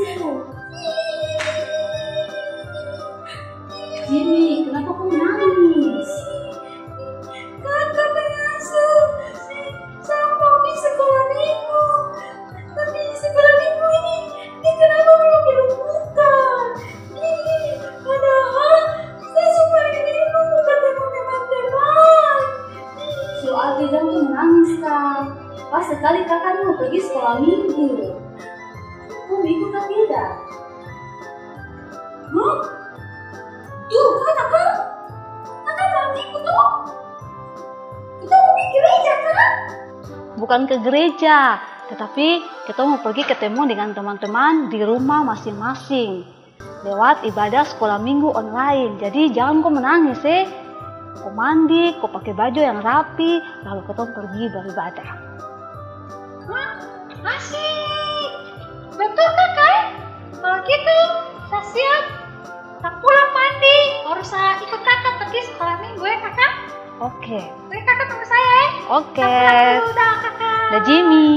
itu? Jimmy, kenapa kamu nangis? Kakak mengasuh, saya mau di sekolah minggu. Tapi sekolah minggu ini, kenapa belum dibuka? Padahal saya semua ini mau ketemu teman-teman. So, Ate jangan menangis, Kak. Pas sekali kakak mau pergi sekolah minggu. Kamu ikut atau tidak? Hah? Tuh, kakak mau ikut tuh. Kita mau ke gereja, kan? Bukan ke gereja, tetapi kita mau pergi ketemu dengan teman-teman di rumah masing-masing lewat ibadah sekolah minggu online. Jadi jangan kau menangis, Kau mandi, kau pakai baju yang rapi, lalu kita pergi beribadah. Hah? Asik. Betul, kakak? Kalau gitu, saya siap. Tak pulang mandi, harus saya ikut kakak pergi sekolah minggu ya, kakak? Oke. Oke, kakak tunggu saya ya. Oke. Aku dulu dah, kakak. Dah Jimmy.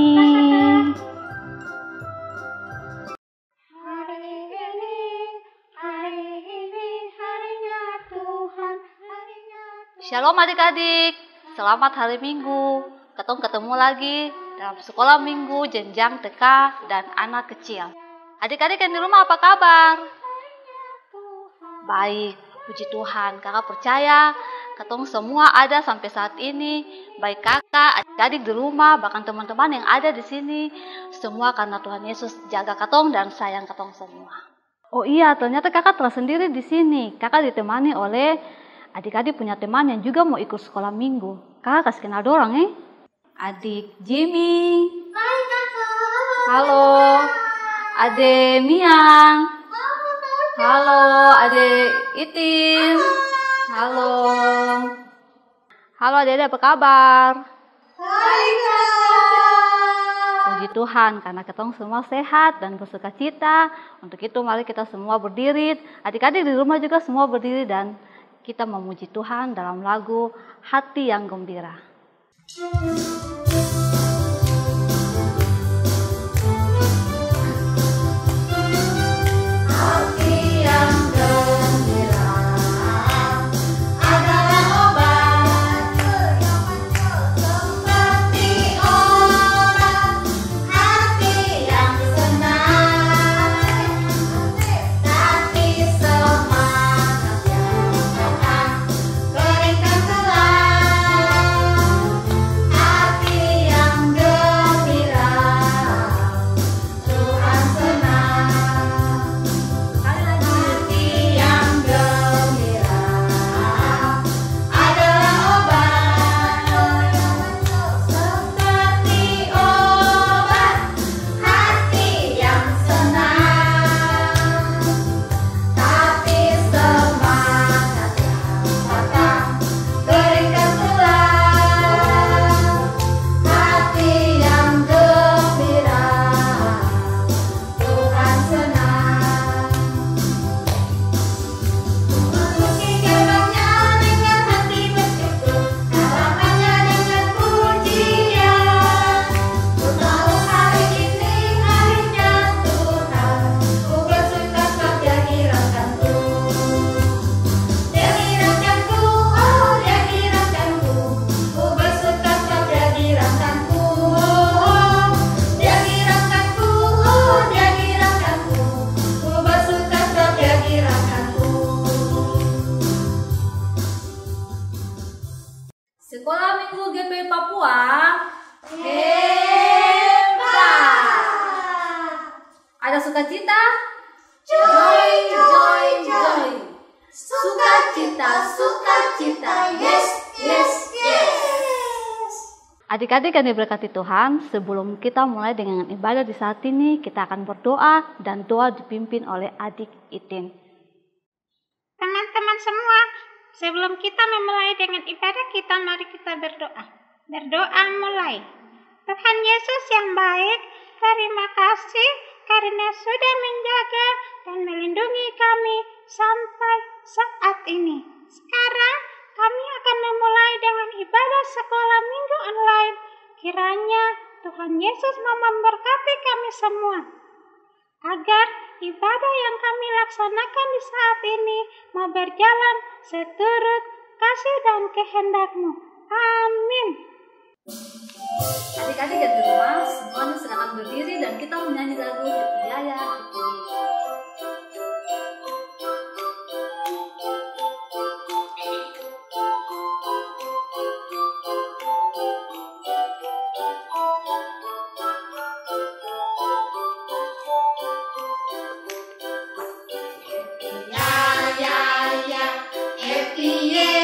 Hari ini harinya Tuhan, harinya Tuhan. Shalom adik-adik. Selamat hari Minggu. Ketemu lagi dalam sekolah minggu jenjang TK dan anak kecil. Adik-adik yang di rumah apa kabar? Baik, puji Tuhan. Kakak percaya ketong semua ada sampai saat ini. Baik kakak, adik-adik di rumah, bahkan teman-teman yang ada di sini. Semua karena Tuhan Yesus jaga ketong dan sayang ketong semua. Oh iya, ternyata kakak telah sendiri di sini. Kakak ditemani oleh adik-adik punya teman yang juga mau ikut sekolah minggu. Kakak kasih kenal dorang Adik Jimmy. Hai kakak. Halo. Adik Miang. Halo, Adik Itin. Halo. Halo Adik, apa kabar? Hai kak. Puji Tuhan karena ketong semua sehat dan bersuka cita. Untuk itu mari kita semua berdiri. Adik-adik di rumah juga semua berdiri dan kita memuji Tuhan dalam lagu Hati yang Gembira. Sekolah Minggu GP Papua hebat. Ada sukacita? Joy, joy, joy. Sukacita, yes, yes, yes. Adik-adik yang diberkati Tuhan, sebelum kita mulai dengan ibadah di saat ini, kita akan berdoa dan doa dipimpin oleh adik Itin. Teman-teman semua, sebelum kita memulai dengan ibadah kita, mari kita berdoa. Berdoa mulai. Tuhan Yesus yang baik, terima kasih karena sudah menjaga dan melindungi kami sampai saat ini. Sekarang kami akan memulai dengan ibadah sekolah minggu online. Kiranya Tuhan Yesus memberkati kami semua. agar ibadah yang kami laksanakan di saat ini mau berjalan seturut kasih dan kehendak-Mu. Amin. Adik-adik yang di rumah, semuanya silakan berdiri dan kita menyanyi lagu Yaya Dipilih.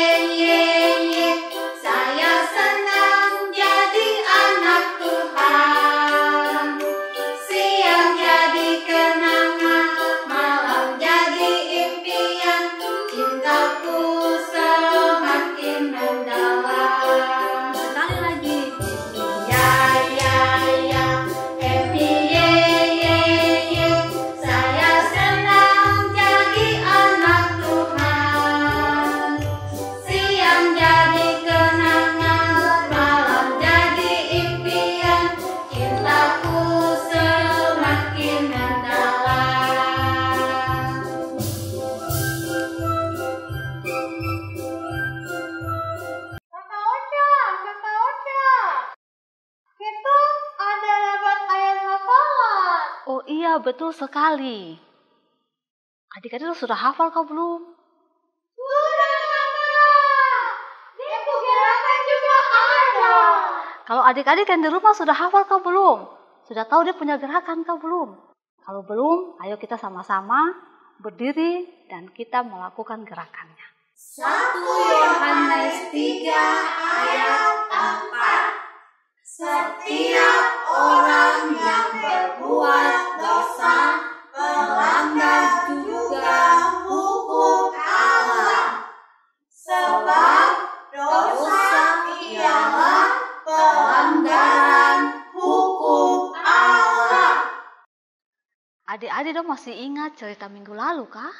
Oh iya, betul sekali. Adik-adik sudah hafal kau belum? Sudah, Kakak. Buku gerakan juga ada. Kalau adik-adik yang di rumah sudah hafal kau belum? Sudah tahu dia punya gerakan kau belum? Kalau belum, ayo kita sama-sama berdiri dan kita melakukan gerakannya. 1 Yohanes 3 ayat 4. Setiap orang yang berbuat dosa melanggar juga hukum Allah, sebab dosa ialah pelanggaran hukum Allah. Adik-adik dong masih ingat cerita minggu lalu kah?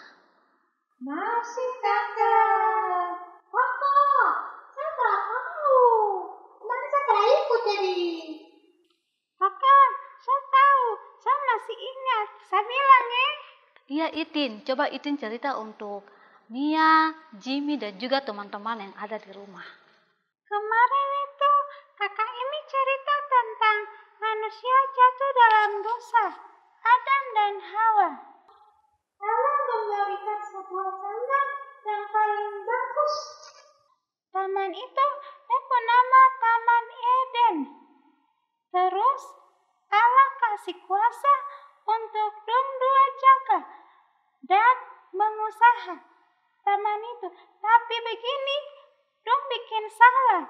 Masih, Kakak. Kakak, saya tak tahu. Kemarin saya pernah ikut jadi. Kakak, saya tahu. Saya masih ingat. Saya bilang ya. Iya Itin, coba Itin cerita untuk Mia, Jimmy dan juga teman-teman yang ada di rumah. Kemarin itu kakak ini cerita tentang manusia jatuh dalam dosa, Adam dan Hawa. Allah memberikan sebuah taman yang paling bagus. Taman itu bernama Taman Eden. Terus Allah kasih kuasa untuk dong dua jaga dan mengusaha taman itu. Tapi begini, dong bikin salah.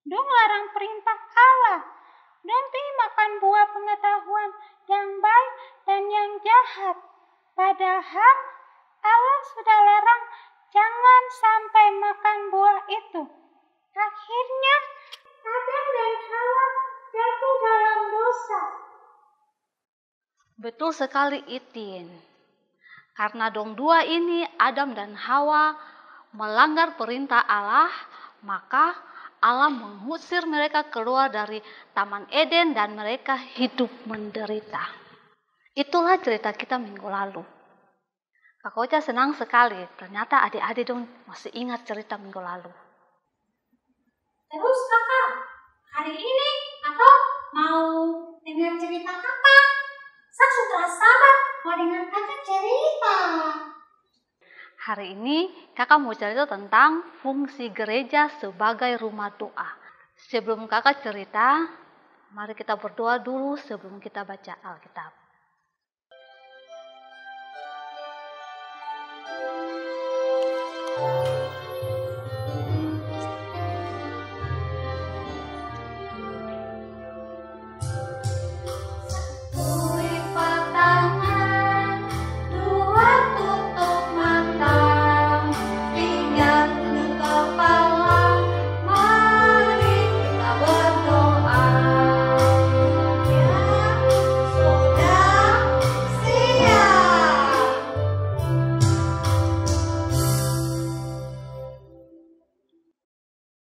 Dong larang perintah Allah. Dong makan buah pengetahuan yang baik dan yang jahat. Padahal Allah sudah larang jangan sampai makan buah itu. Akhirnya Adam dan Hawa jatuh dalam dosa. Betul sekali Itin. Karena dong dua ini, Adam dan Hawa, melanggar perintah Allah, maka Allah mengusir mereka keluar dari Taman Eden dan mereka hidup menderita. Itulah cerita kita minggu lalu. Kak Ocha senang sekali, ternyata adik-adik dong masih ingat cerita minggu lalu. Terus Kakak, hari ini atau mau dengar cerita Kakak? Saya sudah sabar mau dengar Kakak cerita. Hari ini kakak mau cerita tentang fungsi gereja sebagai rumah doa. Sebelum kakak cerita, mari kita berdoa dulu sebelum kita baca Alkitab.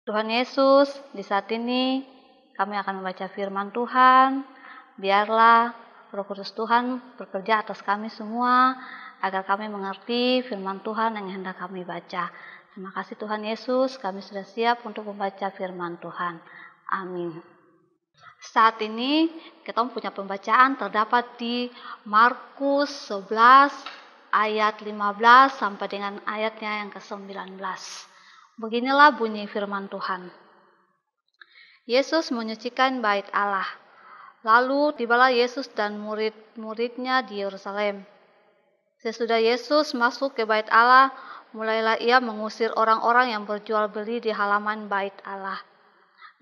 Tuhan Yesus, di saat ini kami akan membaca firman Tuhan. Biarlah Roh Kudus Tuhan bekerja atas kami semua, agar kami mengerti firman Tuhan yang hendak kami baca. Terima kasih Tuhan Yesus, kami sudah siap untuk membaca firman Tuhan. Amin. Saat ini kita punya pembacaan terdapat di Markus 11 ayat 15 sampai dengan ayatnya yang ke-19. Beginilah bunyi firman Tuhan. Yesus menyucikan bait Allah. Lalu tibalah Yesus dan murid-muridnya di Yerusalem. Sesudah Yesus masuk ke bait Allah, mulailah ia mengusir orang-orang yang berjual beli di halaman bait Allah.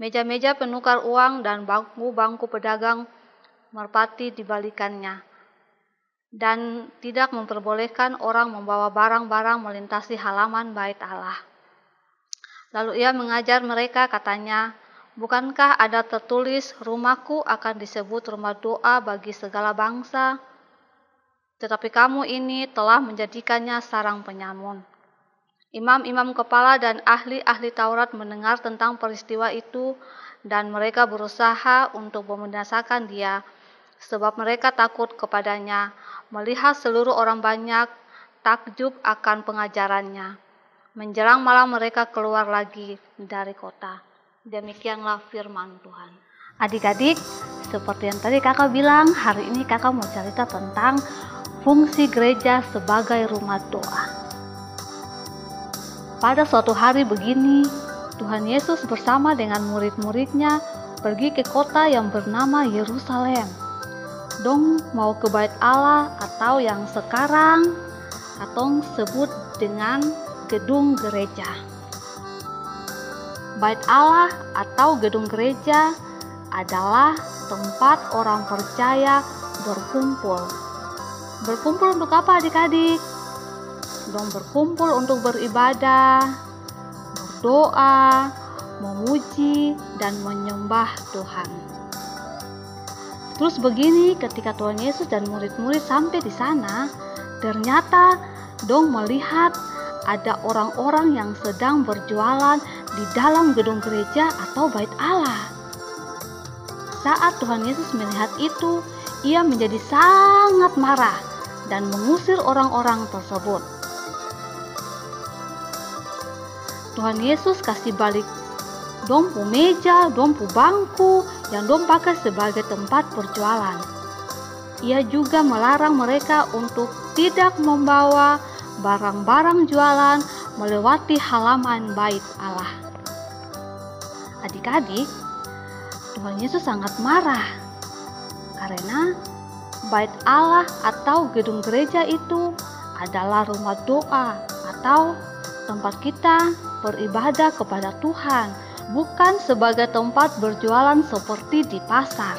Meja-meja penukar uang dan bangku-bangku pedagang merpati dibalikannya, dan tidak memperbolehkan orang membawa barang-barang melintasi halaman bait Allah. Lalu ia mengajar mereka, katanya, "Bukankah ada tertulis, rumahku akan disebut rumah doa bagi segala bangsa? Tetapi kamu ini telah menjadikannya sarang penyamun." Imam-imam kepala dan ahli-ahli Taurat mendengar tentang peristiwa itu, dan mereka berusaha untuk membinasakan dia, sebab mereka takut kepadanya, melihat seluruh orang banyak takjub akan pengajarannya. Menjelang malam mereka keluar lagi dari kota. Demikianlah firman Tuhan. Adik-adik, seperti yang tadi kakak bilang, hari ini kakak mau cerita tentang fungsi gereja sebagai rumah doa. Pada suatu hari begini, Tuhan Yesus bersama dengan murid-muridnya pergi ke kota yang bernama Yerusalem. Dong mau ke bait Allah, atau yang sekarang katong sebut dengan gedung gereja. Bait Allah atau gedung gereja adalah tempat orang percaya berkumpul. Berkumpul untuk apa adik-adik? Dong berkumpul untuk beribadah, berdoa, memuji, dan menyembah Tuhan. Terus begini, ketika Tuhan Yesus dan murid-murid sampai di sana, ternyata dong melihat ada orang-orang yang sedang berjualan di dalam gedung gereja atau bait Allah. Saat Tuhan Yesus melihat itu, ia menjadi sangat marah dan mengusir orang-orang tersebut. Tuhan Yesus kasih balik dong pu meja, dong pu bangku yang dong pakai sebagai tempat berjualan. Ia juga melarang mereka untuk tidak membawa barang-barang jualan melewati halaman bait Allah. Adik-adik, Tuhan Yesus sangat marah karena bait Allah atau gedung gereja itu adalah rumah doa atau tempat kita beribadah kepada Tuhan, bukan sebagai tempat berjualan seperti di pasar.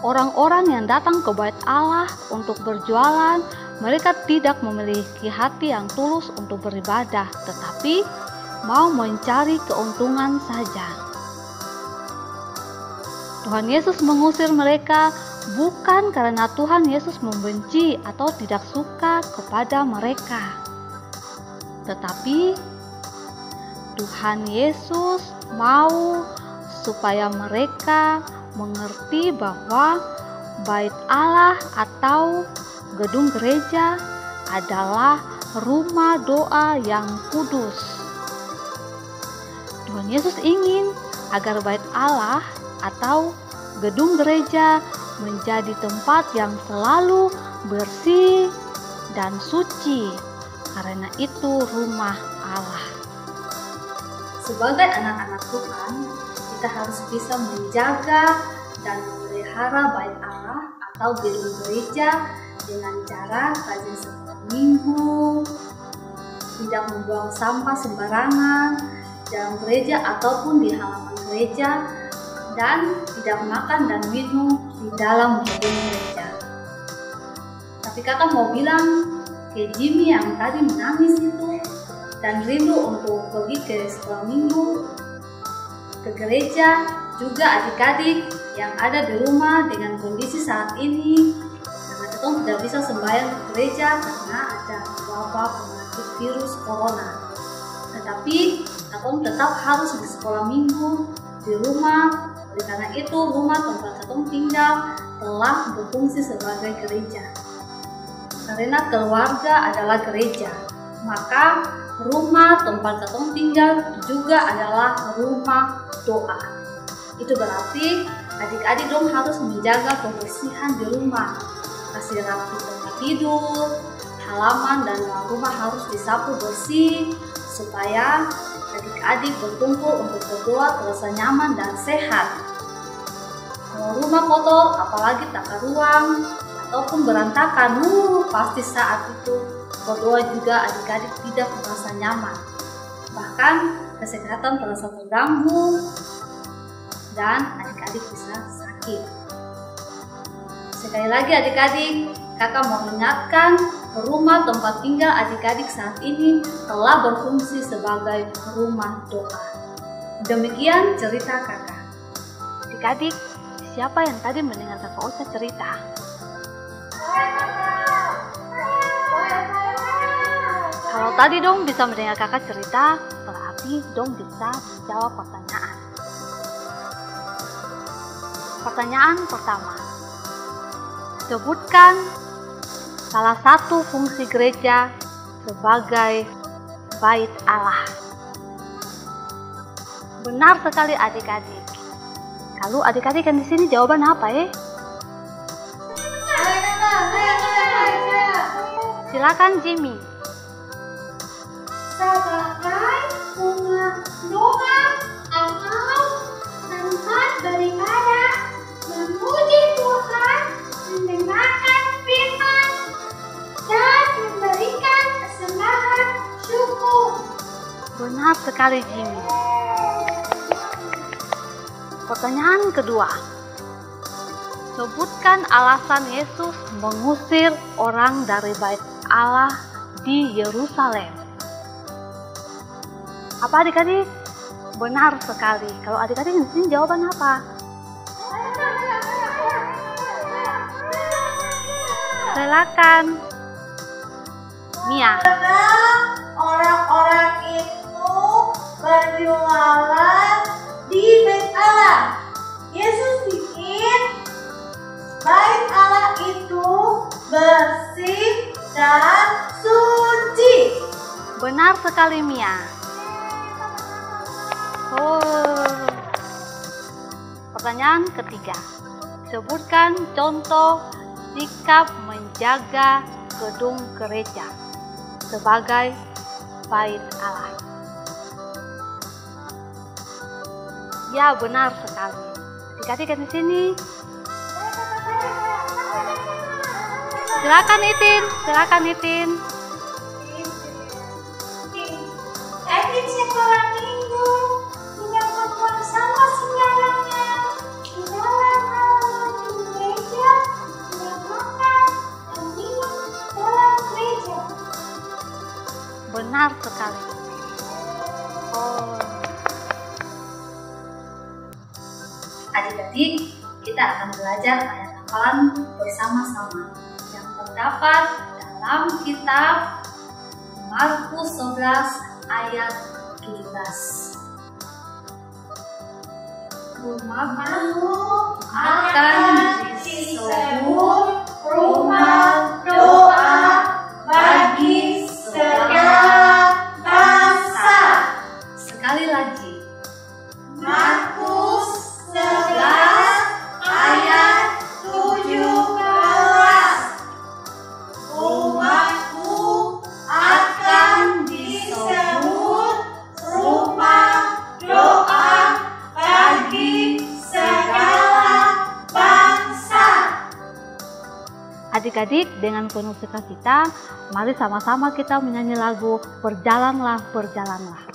Orang-orang yang datang ke bait Allah untuk berjualan, mereka tidak memiliki hati yang tulus untuk beribadah, tetapi mau mencari keuntungan saja. Tuhan Yesus mengusir mereka bukan karena Tuhan Yesus membenci atau tidak suka kepada mereka, tetapi Tuhan Yesus mau supaya mereka mengerti bahwa bait Allah atau gedung gereja adalah rumah doa yang kudus. Tuhan Yesus ingin agar bait Allah atau gedung gereja menjadi tempat yang selalu bersih dan suci, karena itu rumah Allah. Sebagai anak-anak Tuhan, kita harus bisa menjaga dan memelihara bait Allah atau gedung gereja dengan cara rajin sekolah minggu, tidak membuang sampah sembarangan dalam gereja ataupun di halaman gereja, dan tidak makan dan minum di dalam gedung gereja. Tapi kakak mau bilang ke Jimmy yang tadi menangis itu dan rindu untuk pergi ke sekolah minggu, ke gereja, juga adik-adik yang ada di rumah dengan kondisi saat ini, karena kita tidak bisa sembahyang ke gereja karena ada wabah penyakit virus corona. Tetapi kita tetap harus di sekolah minggu di rumah. Oleh karena itu rumah tempat kita tinggal telah berfungsi sebagai gereja. Karena keluarga adalah gereja, maka rumah tempat katong tinggal juga adalah rumah doa. Itu berarti adik-adik dong harus menjaga kebersihan di rumah, kasih rapi tempat tidur, halaman dan dalam rumah harus disapu bersih supaya adik-adik berkumpul untuk berdoa terasa nyaman dan sehat. Kalau rumah kotor, apalagi tata ruang ataupun berantakan, pasti saat itu berdoa juga adik-adik tidak merasa nyaman. Bahkan kesehatan terasa terganggu dan adik-adik bisa sakit. Sekali lagi adik-adik, kakak mau mengingatkan, rumah tempat tinggal adik-adik saat ini telah berfungsi sebagai rumah doa. Demikian cerita kakak. Adik-adik, siapa yang tadi mendengar kakak Ocha cerita? Kalau tadi dong bisa mendengar kakak cerita, berarti dong bisa menjawab pertanyaan. Pertanyaan pertama, sebutkan salah satu fungsi gereja sebagai bait Allah. Benar sekali adik-adik. Kalau adik-adik kan di sini jawaban apa ya? Silakan Jimmy. Sebagai umat doa atau tempat beribadah, memuji Tuhan, mendengarkan firman, dan memberikan persembahan syukur. Benar sekali Jimmy. Pertanyaan kedua, sebutkan alasan Yesus mengusir orang dari bait Allah di Yerusalem. Apa adik-adik? Benar sekali. Kalau adik-adik di sini jawaban apa? Silakan Mia. Karena orang-orang itu berjualan di bait Allah. Yesus bikin bait Allah itu bersih dan suci. Benar sekali Mia. Pertanyaan ketiga, sebutkan contoh sikap menjaga gedung gereja sebagai bait Allah. Ya, benar sekali. Adik-adik di sini. Silakan Itin. Etik sekolah minggu menyebutkan sama segalanya di dalam halaman gereja, tidak makan dan minum dalam gereja. Benar sekali. Adik-adik, kita akan belajar ayat hafalan bersama-sama yang terdapat dalam kitab Markus 11 ayat 17. Rumahku akan disebut rumah doa bagi segala bangsa. Sekali lagi, Markus 11 ayat 17. Rumahku akan disebut rumah doa bagi segala bangsa. Adik-adik, dengan penuh sukacita, mari sama-sama kita menyanyi lagu Berjalanlah, Berjalanlah.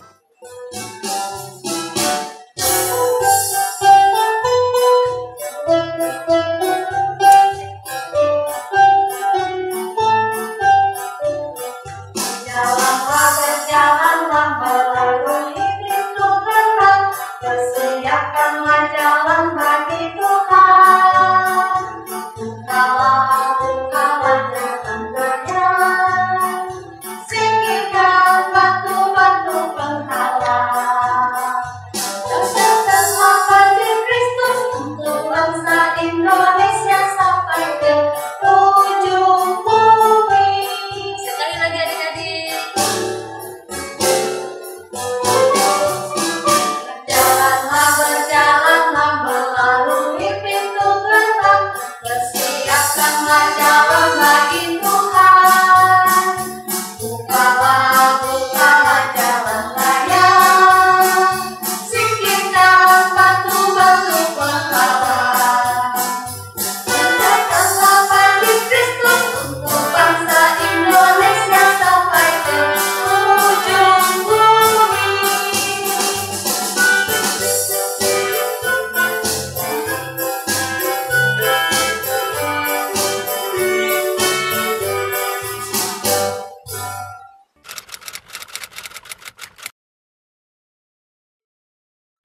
Berjalanlah melalui pintu gerbang, persiapkanlah jalan bagi Tuhan. Bukalah datang berjalan, singkirkan batu-batu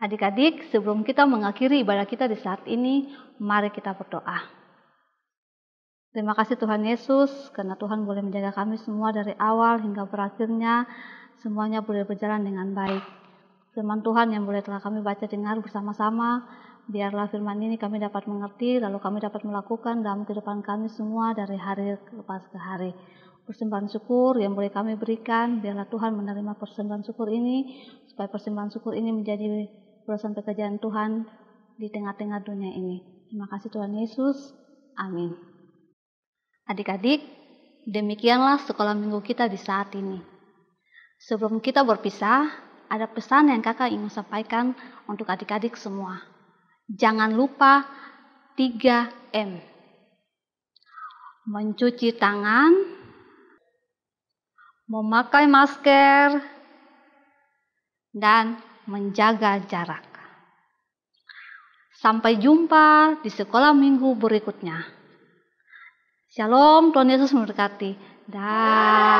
Adik-adik, sebelum kita mengakhiri ibadah kita di saat ini, mari kita berdoa. Terima kasih Tuhan Yesus, karena Tuhan boleh menjaga kami semua dari awal hingga berakhirnya, semuanya boleh berjalan dengan baik. Firman Tuhan yang boleh telah kami baca dengar bersama-sama, biarlah firman ini kami dapat mengerti, lalu kami dapat melakukan dalam kehidupan kami semua dari hari lepas ke hari. Persembahan syukur yang boleh kami berikan, biarlah Tuhan menerima persembahan syukur ini, supaya persembahan syukur ini menjadi berdasarkan pekerjaan Tuhan di tengah-tengah dunia ini. Terima kasih Tuhan Yesus. Amin. Adik-adik, demikianlah sekolah minggu kita di saat ini. Sebelum kita berpisah, ada pesan yang kakak ingin sampaikan untuk adik-adik semua. Jangan lupa 3M. Mencuci tangan, memakai masker, dan menjaga jarak. Sampai jumpa di sekolah minggu berikutnya. Shalom, Tuhan Yesus memberkati. Dah.